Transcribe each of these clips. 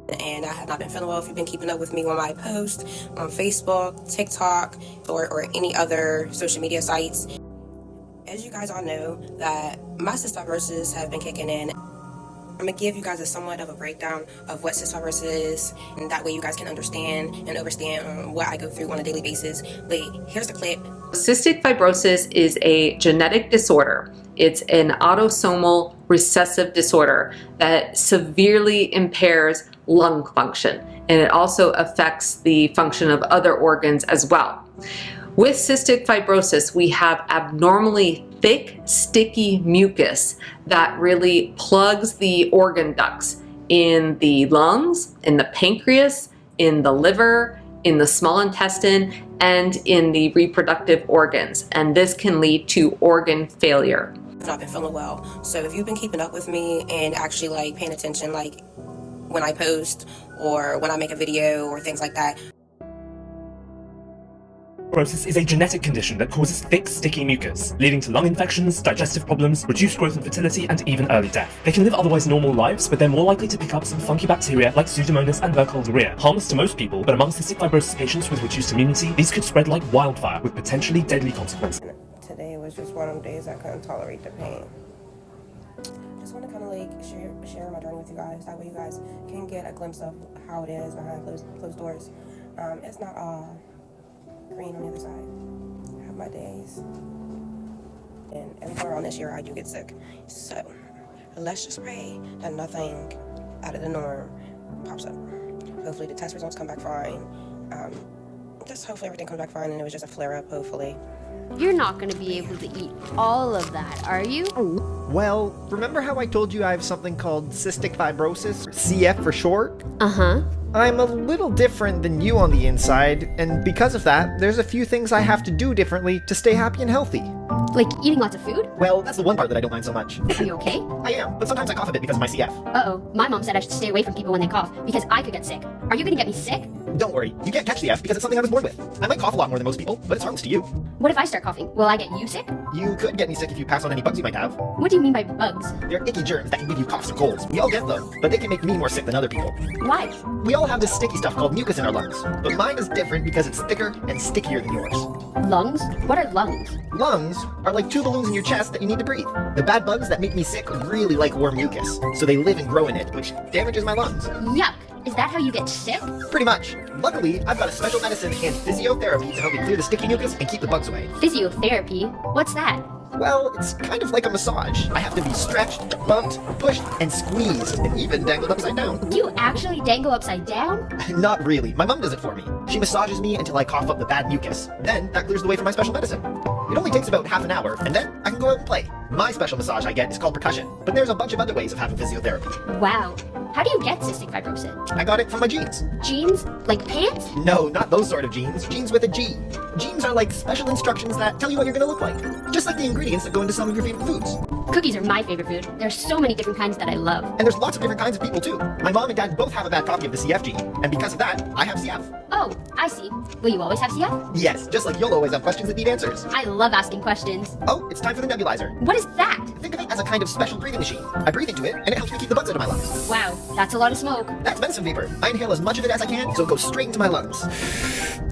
And I have not been feeling well. If you've been keeping up with me on my posts on Facebook, TikTok, or any other social media sites, as you guys all know, that my cystic fibrosis have been kicking in. I'm going to give you guys a somewhat of a breakdown of what cystic fibrosis is, and that way you guys can understand and understand what I go through on a daily basis. But here's the clip. Cystic fibrosis is a genetic disorder. It's an autosomal recessive disorder that severely impairs lung function, and it also affects the function of other organs as well. With cystic fibrosis, we have abnormally thick, sticky mucus that really plugs the organ ducts in the lungs, in the pancreas, in the liver, in the small intestine, and in the reproductive organs. And this can lead to organ failure. I've not been feeling well. So if you've been keeping up with me and actually paying attention when I post or when I make a video or things like that. Fibrosis is a genetic condition that causes thick, sticky mucus, leading to lung infections, digestive problems, reduced growth and fertility, and even early death. They can live otherwise normal lives, but they're more likely to pick up some funky bacteria like Pseudomonas and Burkholderia. Harmless to most people, but among cystic fibrosis patients with reduced immunity, these could spread like wildfire with potentially deadly consequences. Today was just one of the days I couldn't tolerate the pain. Just want to kind of share my journey with you guys. That way you guys can get a glimpse of how it is behind closed doors. It's not all green on the other side. I have my days. And every time around this year I do get sick. So let's just pray that nothing out of the norm pops up. Hopefully the test results come back fine. Just hopefully everything comes back fine and it was just a flare up, hopefully. You're not going to be able to eat all of that, are you? Well, remember how I told you I have something called cystic fibrosis, CF for short? Uh-huh. I'm a little different than you on the inside, and because of that, there's a few things I have to do differently to stay happy and healthy. Like eating lots of food? Well, that's the one part that I don't mind so much. Are you okay? I am, but sometimes I cough a bit because of my CF. Uh-oh. My mom said I should stay away from people when they cough, because I could get sick. Are you going to get me sick? Don't worry, you can't catch CF because it's something I was born with. I might cough a lot more than most people, but it's harmless to you. What if I start coughing? Will I get you sick? You could get me sick if you pass on any bugs you might have. What do you mean by bugs? They're icky germs that can give you coughs or colds. We all get them, but they can make me more sick than other people. Why? We all have this sticky stuff called mucus in our lungs, but mine is different because it's thicker and stickier than yours. Lungs? What are lungs? Lungs are like two balloons in your chest that you need to breathe. The bad bugs that make me sick really like warm mucus, so they live and grow in it, which damages my lungs. Yuck! Is that how you get sick? Pretty much. Luckily, I've got a special medicine and physiotherapy to help me clear the sticky mucus and keep the bugs away. Physiotherapy? What's that? Well, it's kind of like a massage. I have to be stretched, bumped, pushed, and squeezed, and even dangled upside down. Do you actually dangle upside down? Not really. My mom does it for me. She massages me until I cough up the bad mucus. Then, that clears the way for my special medicine. It only takes about half an hour, and then I can go out and play. My special massage I get is called percussion, but there's a bunch of other ways of having physiotherapy. Wow. How do you get cystic fibrosis? I got it from my genes. Genes? Like pants? No, not those sort of genes. Genes with a G. Genes are like special instructions that tell you what you're gonna look like. Just like the ingredients that go into some of your favorite foods. Cookies are my favorite food. There's so many different kinds that I love. And there's lots of different kinds of people too. My mom and dad both have a bad copy of the CF gene, and because of that, I have CF. Oh, I see. Will you always have CF? Yes, just like you'll always have questions that need answers. I love asking questions. Oh, it's time for the nebulizer. What is that? Think of it as a kind of special breathing machine. I breathe into it, and it helps me keep the bugs out of my lungs. Wow, that's a lot of smoke. That's medicine vapor. I inhale as much of it as I can, so it goes straight into my lungs.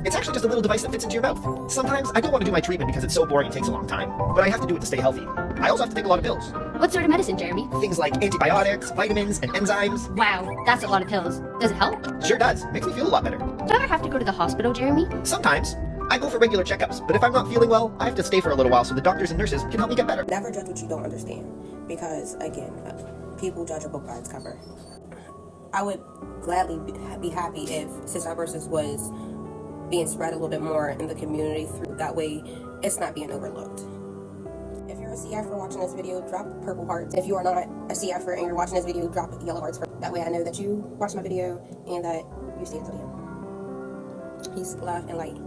It's actually just a little device that fits into your mouth. Sometimes I don't want to do my treatment because it's so boring and takes a long time, but I have to do it to stay healthy. I also have to take a lot of pills. What sort of medicine, Jeremy? Things like antibiotics, vitamins, and enzymes. Wow, that's a lot of pills. Does it help? Sure does. Makes me feel a lot better. Do you ever have to go to the hospital, Jeremy? Sometimes. I go for regular checkups, but if I'm not feeling well, I have to stay for a little while so the doctors and nurses can help me get better. Never judge what you don't understand, because again, people judge a book by its cover. I would gladly be happy if cystic fibrosis was being spread a little bit more in the community. That way, it's not being overlooked. If you're a CFer watching this video, drop purple hearts. If you are not a CFer and you're watching this video, drop yellow hearts. That way I know that you watched my video and that you stayed until the end. Peace, love, and light.